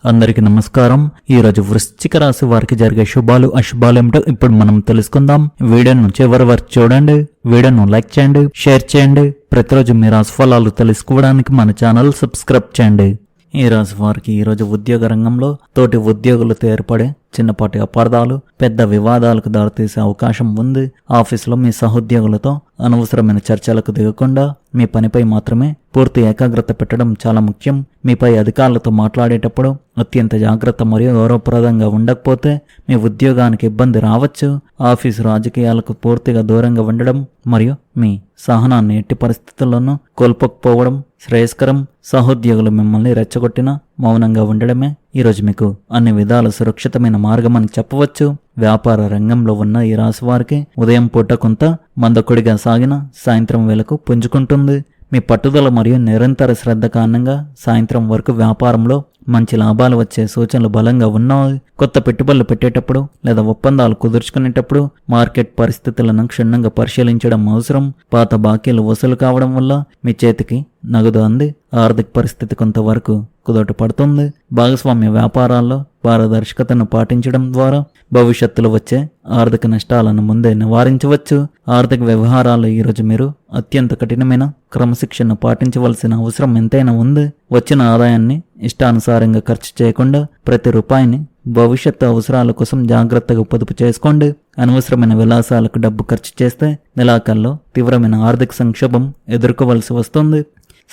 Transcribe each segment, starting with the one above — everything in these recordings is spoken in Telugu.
అందరికీ నమస్కారం. ఈ రోజు వృశ్చిక రాశి వారికి జరిగే శుభాలు అశుభాలు ఏమిటో ఇప్పుడు మనం తెలుసుకుందాం. వీడియోను చివరి వరకు చూడండి. వీడియోను లైక్ చేయండి, షేర్ చేయండి. ప్రతిరోజు మీ రాశి ఫలాలు తెలుసుకోవడానికి మన ఛానల్ సబ్స్క్రైబ్ చేయండి. ఈ రాశి వారికి ఈరోజు ఉద్యోగ రంగంలో తోటి ఉద్యోగులతో ఏర్పడే చిన్నపాటి అపార్థాలు పెద్ద వివాదాలకు దారితీసే అవకాశం ఉంది. ఆఫీసులో మీ సహోద్యోగులతో అనవసరమైన చర్చలకు దిగకుండా మీ పనిపై మాత్రమే పూర్తి ఏకాగ్రత పెట్టడం చాలా ముఖ్యం. మీపై అధికారులతో మాట్లాడేటప్పుడు అత్యంత జాగ్రత్త మరియు గౌరవప్రదంగా ఉండకపోతే మీ ఉద్యోగానికి ఇబ్బంది రావచ్చు. ఆఫీసు రాజకీయాలకు పూర్తిగా దూరంగా ఉండడం మరియు మీ సహనాన్ని ఎట్టి పరిస్థితుల్లోనూ కోల్పోకపోవడం శ్రేయస్కరం. సహోద్యోగులు మిమ్మల్ని రెచ్చగొట్టినా మౌనంగా ఉండడమే ఈరోజు మీకు అన్ని విధాల సురక్షితమైన మార్గమని చెప్పవచ్చు. వ్యాపార రంగంలో ఉన్న ఈ రాశి వారికి ఉదయం పూట కొంత మందకొడిగా సాగిన సాయంత్రం వేళకు పుంజుకుంటుంది. మీ పట్టుదల మరియు నిరంతర శ్రద్ధ కారణంగా సాయంత్రం వరకు వ్యాపారంలో మంచి లాభాలు వచ్చే సూచనలు బలంగా ఉన్నాయి. కొత్త పెట్టుబడులు పెట్టేటప్పుడు లేదా ఒప్పందాలు కుదుర్చుకునేటప్పుడు మార్కెట్ పరిస్థితులను క్షుణ్ణంగా పరిశీలించడం అవసరం. పాత బాకీలు వసూలు కావడం వల్ల మీ చేతికి నగదు అంది ఆర్థిక పరిస్థితి కొంతవరకు కుదట పడుతుంది. భాగస్వామ్య వ్యాపారాల్లో పారదర్శకతను పాటించడం ద్వారా భవిష్యత్తులో వచ్చే ఆర్థిక నష్టాలను ముందే నివారించవచ్చు. ఆర్థిక వ్యవహారాల్లో ఈరోజు మీరు అత్యంత కఠినమైన క్రమశిక్షణను పాటించవలసిన అవసరం ఎంతైనా ఉంది. వచ్చిన ఆదాయాన్ని ఇష్టానుసారంగా ఖర్చు చేయకుండా ప్రతి రూపాయిని భవిష్యత్తు అవసరాల కోసం జాగ్రత్తగా పొదుపు చేసుకోండి. అనవసరమైన విలాసాలకు డబ్బు ఖర్చు చేస్తే నెలాఖరులో తీవ్రమైన ఆర్థిక సంక్షోభం ఎదుర్కోవలసి వస్తుంది.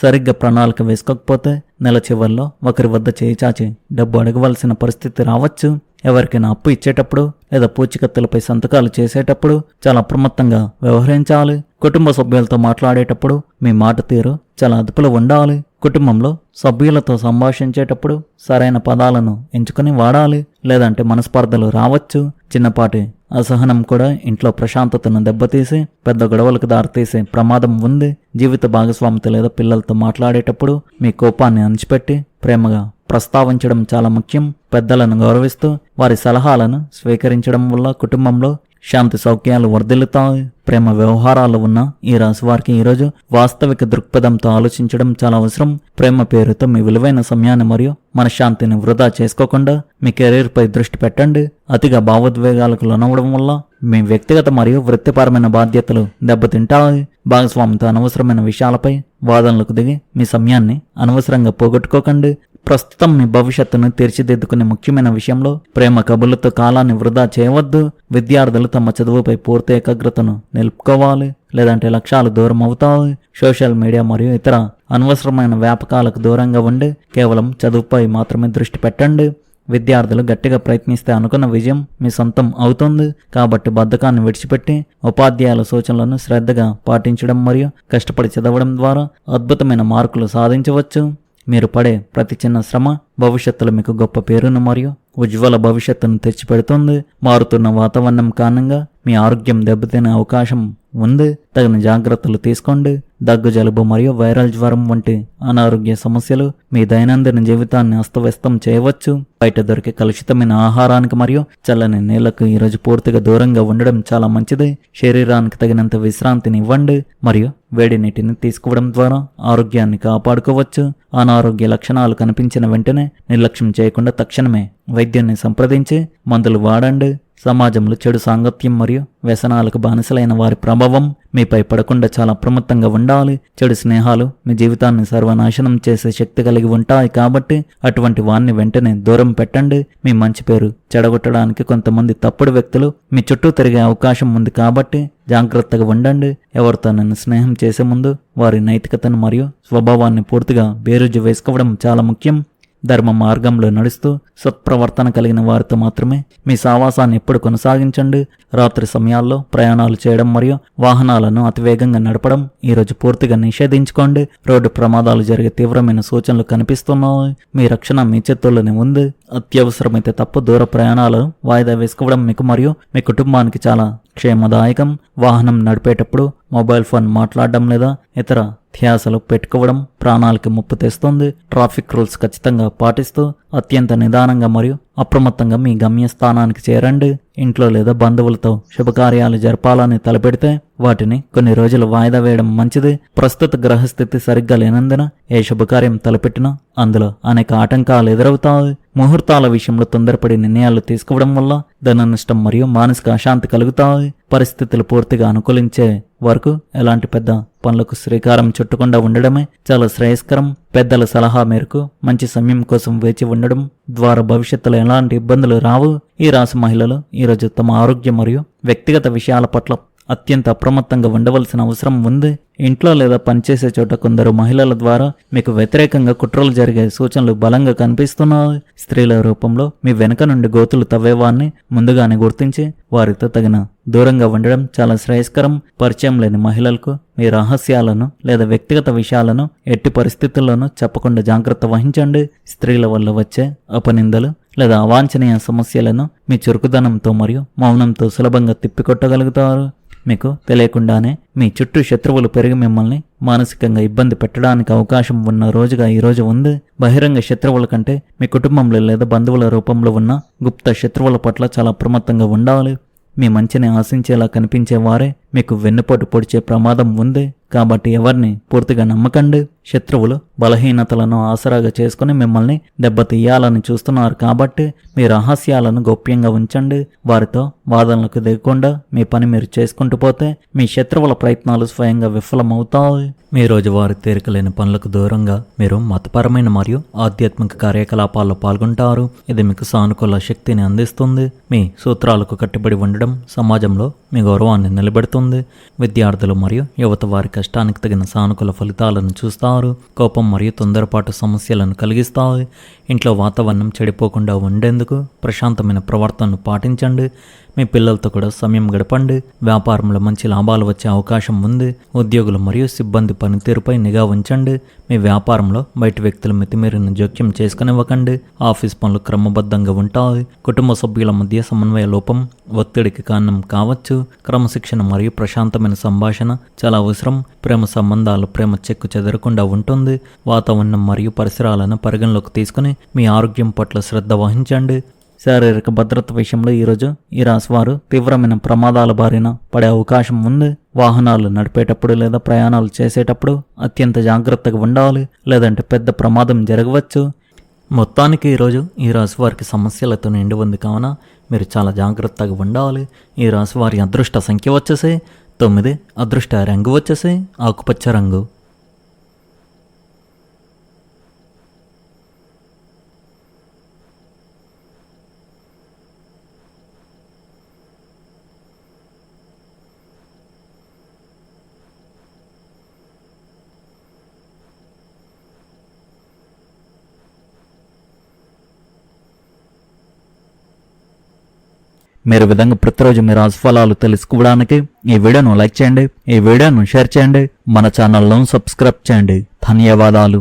సరిగ్గా ప్రణాళిక వేసుకోకపోతే నెల చివరిలో ఒకరి వద్ద చేయి చాచి డబ్బు అడగవలసిన పరిస్థితి రావచ్చు. ఎవరికైనా అప్పు ఇచ్చేటప్పుడు లేదా పూచికత్తులపై సంతకాలు చేసేటప్పుడు చాలా అప్రమత్తంగా వ్యవహరించాలి. కుటుంబ సభ్యులతో మాట్లాడేటప్పుడు మీ మాట తీరు చాలా అదుపులో ఉండాలి. కుటుంబంలో సభ్యులతో సంభాషించేటప్పుడు సరైన పదాలను ఎంచుకుని వాడాలి, లేదంటే మనస్పర్ధలు రావచ్చు. చిన్నపాటి అసహనం కూడా ఇంట్లో ప్రశాంతతను దెబ్బతీసి పెద్ద గొడవలకు దారితీసే ప్రమాదం ఉంది. జీవిత భాగస్వామితో లేదా పిల్లలతో మాట్లాడేటప్పుడు మీ కోపాన్ని అణిచిపెట్టి ప్రేమగా ప్రస్తావించడం చాలా ముఖ్యం. పెద్దలను గౌరవిస్తూ వారి సలహాలను స్వీకరించడం వల్ల కుటుంబంలో శాంతి సౌఖ్యాలు వర్ధిల్లుతాయి. ప్రేమ వ్యవహారాలు ఉన్న ఈ రాశి వారికి ఈరోజు వాస్తవిక దృక్పథంతో ఆలోచించడం చాలా అవసరం. ప్రేమ పేరుతో మీ విలువైన సమయాన్ని మరియు మనశ్శాంతిని వృధా చేసుకోకుండా మీ కెరీర్పై దృష్టి పెట్టండి. అతిగా భావోద్వేగాలకు లోనవడం వల్ల మీ వ్యక్తిగత మరియు వృత్తిపరమైన బాధ్యతలు దెబ్బతింటాయి. భాగస్వామితో అనవసరమైన విషయాలపై వాదనలకు దిగి మీ సమయాన్ని అనవసరంగా పోగొట్టుకోకండి. ప్రస్తుతం మీ భవిష్యత్తును తీర్చిదిద్దుకునే ముఖ్యమైన విషయంలో ప్రేమ కబుర్లతో కాలాన్ని వృధా చేయవద్దు. విద్యార్థులు తమ చదువుపై పూర్తి ఏకాగ్రతను నిలుపుకోవాలి, లేదంటే లక్ష్యాలు దూరం అవుతాయి. సోషల్ మీడియా మరియు ఇతర అనవసరమైన వ్యాపకాలకు దూరంగా ఉండి కేవలం చదువుపై మాత్రమే దృష్టి పెట్టండి. విద్యార్థులు గట్టిగా ప్రయత్నిస్తే అనుకున్న విజయం మీ సొంతం అవుతుంది. కాబట్టి బద్ధకాన్ని విడిచిపెట్టి ఉపాధ్యాయుల సూచనలను శ్రద్ధగా పాటించడం మరియు కష్టపడి చదవడం ద్వారా అద్భుతమైన మార్కులు సాధించవచ్చు. మీరు పడే ప్రతి చిన్న శ్రమ భవిష్యత్తులో మీకు గొప్ప పేరును మరియు ఉజ్వల భవిష్యత్తును తెచ్చిపెడుతుంది. మారుతున్న వాతావరణం కారణంగా మీ ఆరోగ్యం దెబ్బతినే అవకాశం ఉంది. తగిన జాగ్రత్తలు తీసుకోండి. దగ్గు, జలుబు మరియు వైరల్ జ్వరం వంటి అనారోగ్య సమస్యలు మీ దైనందిన జీవితాన్ని అస్తవ్యస్తం చేయవచ్చు. బయట దొరికే కలుషితమైన ఆహారానికి మరియు చల్లని నీళ్లకు ఈరోజు పూర్తిగా దూరంగా ఉండడం చాలా మంచిది. శరీరానికి తగినంత విశ్రాంతిని ఇవ్వండి మరియు వేడి నీటిని తీసుకోవడం ద్వారా ఆరోగ్యాన్ని కాపాడుకోవచ్చు. అనారోగ్య లక్షణాలు కనిపించిన వెంటనే నిర్లక్ష్యం చేయకుండా తక్షణమే వైద్యాన్ని సంప్రదించి మందులు వాడండి. సమాజంలో చెడు సాంగత్యం మరియు వ్యసనాలకు బానిసలైన వారి ప్రభావం మీపై పడకుండా చాలా అప్రమత్తంగా ఉండాలి. చెడు స్నేహాలు మీ జీవితాన్ని సర్వనాశనం చేసే శక్తి కలిగి ఉంటాయి. కాబట్టి అటువంటి వారిని వెంటనే దూరం పెట్టండి. మీ మంచి పేరు చెడగొట్టడానికి కొంతమంది తప్పుడు వ్యక్తులు మీ చుట్టూ తిరిగే అవకాశం ఉంది. కాబట్టి జాగ్రత్తగా ఉండండి. ఎవరితో నన్ను స్నేహం చేసే ముందు వారి నైతికతను మరియు స్వభావాన్ని పూర్తిగా బేరుజు వేసుకోవడం చాలా ముఖ్యం. ధర్మ మార్గంలో నడుస్తూ సత్ప్రవర్తన కలిగిన వారితో మాత్రమే మీ సావాసాన్ని ఎప్పుడు కొనసాగించండి. రాత్రి సమయాల్లో ప్రయాణాలు చేయడం మరియు వాహనాలను అతివేగంగా నడపడం ఈరోజు పూర్తిగా నిషేధించుకోండి. రోడ్డు ప్రమాదాలు జరిగే తీవ్రమైన సూచనలు కనిపిస్తున్నాయి. మీ రక్షణ మీ చేతుల్లోనే ఉంది. అత్యవసరమైతే తప్ప దూర ప్రయాణాలను వాయిదా వేసుకోవడం మీకు మరియు మీ కుటుంబానికి చాలా క్షేమదాయకం. వాహనం నడిపేటప్పుడు మొబైల్ ఫోన్ మాట్లాడడం లేదా ఇతర ధ్యాసలు పెట్టుకోవడం ప్రాణాలకి ముప్పు తెస్తుంది. ట్రాఫిక్ రూల్స్ ఖచ్చితంగా పాటిస్తూ అత్యంత నిదానంగా మరియు అప్రమత్తంగా మీ గమ్యస్థానానికి చేరండి. ఇంట్లో లేదా బంధువులతో శుభకార్యాలు జరపాలని తలపెడితే వాటిని కొన్ని రోజులు వాయిదా వేయడం మంచిది. ప్రస్తుత గ్రహస్థితి సరిగ్గా లేనందున ఏ శుభకార్యం తలపెట్టినా అందులో అనేక ఆటంకాలు ఎదురవుతాయి. ముహూర్తాల విషయంలో తొందరపడి నిర్ణయాలు తీసుకోవడం వల్ల ధన నష్టం మరియు మానసిక అశాంతి కలుగుతాయి. పరిస్థితులు పూర్తిగా అనుకూలించే వరకు ఎలాంటి పెద్ద పనులకు శ్రీకారం చుట్టకుండా ఉండడమే చాలా శ్రేయస్కరం. పెద్దల సలహా మేరకు మంచి సమయం కోసం వేచి ఉండడం ద్వారా భవిష్యత్తులో ఎలాంటి ఇబ్బందులు రావు. ఈ రాశి మహిళలు ఈరోజు తమ ఆరోగ్యం మరియు వ్యక్తిగత విషయాల పట్ల అత్యంత అప్రమత్తంగా ఉండవలసిన అవసరం ఉంది. ఇంట్లో లేదా పనిచేసే చోట కొందరు మహిళల ద్వారా మీకు వ్యతిరేకంగా కుట్రలు జరిగే సూచనలు బలంగా కనిపిస్తున్నాయి. స్త్రీల రూపంలో మీ వెనుక నుండి గోతులు తవ్వేవాన్ని ముందుగానే గుర్తించి వారితో తగిన దూరంగా ఉండడం చాలా శ్రేయస్కరం. పరిచయం లేని మహిళలకు మీ రహస్యాలను లేదా వ్యక్తిగత విషయాలను ఎట్టి పరిస్థితుల్లోనూ చెప్పకుండా జాగ్రత్త వహించండి. స్త్రీల వల్ల వచ్చే అపనిందలు లేదా అవాంఛనీయ సమస్యలను మీ చురుకుదనంతో మరియు మౌనంతో సులభంగా తిప్పికొట్టగలుగుతారు. మీకు తెలియకుండానే మీ చుట్టూ శత్రువులు పెరిగి మిమ్మల్ని మానసికంగా ఇబ్బంది పెట్టడానికి అవకాశం ఉన్న రోజుగా ఈ రోజు ఉంది. బహిరంగ శత్రువుల కంటే మీ కుటుంబంలో లేదా బంధువుల రూపంలో ఉన్న గుప్త శత్రువుల పట్ల చాలా అప్రమత్తంగా ఉండాలి. మీ మంచిని ఆశించేలా కనిపించే వారే మీకు వెన్నుపోటు పొడిచే ప్రమాదం ఉంది. కాబట్టి ఎవరిని పూర్తిగా నమ్మకండి. శత్రువులు బలహీనతలను ఆసరాగా చేసుకుని మిమ్మల్ని దెబ్బతీయాలని చూస్తున్నారు కాబట్టి మీ రహస్యాలను గోప్యంగా ఉంచండి. వారితో వాదనలకు దిగకుండా మీ పని మీరు చేసుకుంటూ పోతే మీ శత్రువుల ప్రయత్నాలు స్వయంగా విఫలమవుతాయి. మీ రోజువారీ తీరికలేని పనులకు దూరంగా మీరు మతపరమైన మరియు ఆధ్యాత్మిక కార్యకలాపాల్లో పాల్గొంటారు. ఇది మీకు సానుకూల శక్తిని అందిస్తుంది. మీ సూత్రాలకు కట్టుబడి ఉండడం సమాజంలో మీ గౌరవాన్ని నిలబెడుతుంది. విద్యార్థులు మరియు యువత వారి కష్టానికి తగిన సానుకూల ఫలితాలను చూస్తారు. కోపం మరియు తొందరపాటు సమస్యలను కలిగిస్తాయి. ఇంట్లో వాతావరణం చెడిపోకుండా ఉండేందుకు ప్రశాంతమైన ప్రవర్తనను పాటించండి. మీ పిల్లలతో కూడా సమయం గడపండి. వ్యాపారంలో మంచి లాభాలు వచ్చే అవకాశం ఉంది. ఉద్యోగులు మరియు సిబ్బంది పనితీరుపై నిఘా ఉంచండి. మీ వ్యాపారంలో బయట వ్యక్తులు మితిమీరిన జోక్యం చేసుకునివ్వకండి. ఆఫీస్ పనులు క్రమబద్ధంగా ఉంటాయి. కుటుంబ సభ్యుల మధ్య సమన్వయ లోపం ఒత్తిడికి కారణం కావచ్చు. క్రమశిక్షణ మరియు ప్రశాంతమైన సంభాషణ చాలా అవసరం. ప్రేమ సంబంధాలు ప్రేమ చెక్కు చెదరకుండా ఉంటుంది. వాతావరణం మరియు పరిసరాలను పరిగణలోకి తీసుకుని మీ ఆరోగ్యం పట్ల శ్రద్ధ వహించండి. శారీరక భద్రత విషయంలో ఈరోజు ఈ రాశివారు తీవ్రమైన ప్రమాదాల బారిన పడే అవకాశం ఉంది. వాహనాలు నడిపేటప్పుడు లేదా ప్రయాణాలు చేసేటప్పుడు అత్యంత జాగ్రత్తగా ఉండాలి, లేదంటే పెద్ద ప్రమాదం జరగవచ్చు. మొత్తానికి ఈరోజు ఈ రాశి వారికి సమస్యలతో నిండి ఉంది కావున మీరు చాలా జాగ్రత్తగా ఉండాలి. ఈ రాశి వారి అదృష్ట సంఖ్య వచ్చేసి 9, అదృష్ట రంగు వచ్చేసి ఆకుపచ్చ రంగు. మీరు విధంగా ప్రతిరోజు మీ రాశిఫలాలు తెలుసుకోవడానికి ఈ వీడియోను లైక్ చేయండి, ఈ వీడియోను షేర్ చేయండి, మన ఛానల్ను సబ్స్క్రైబ్ చేయండి. ధన్యవాదాలు.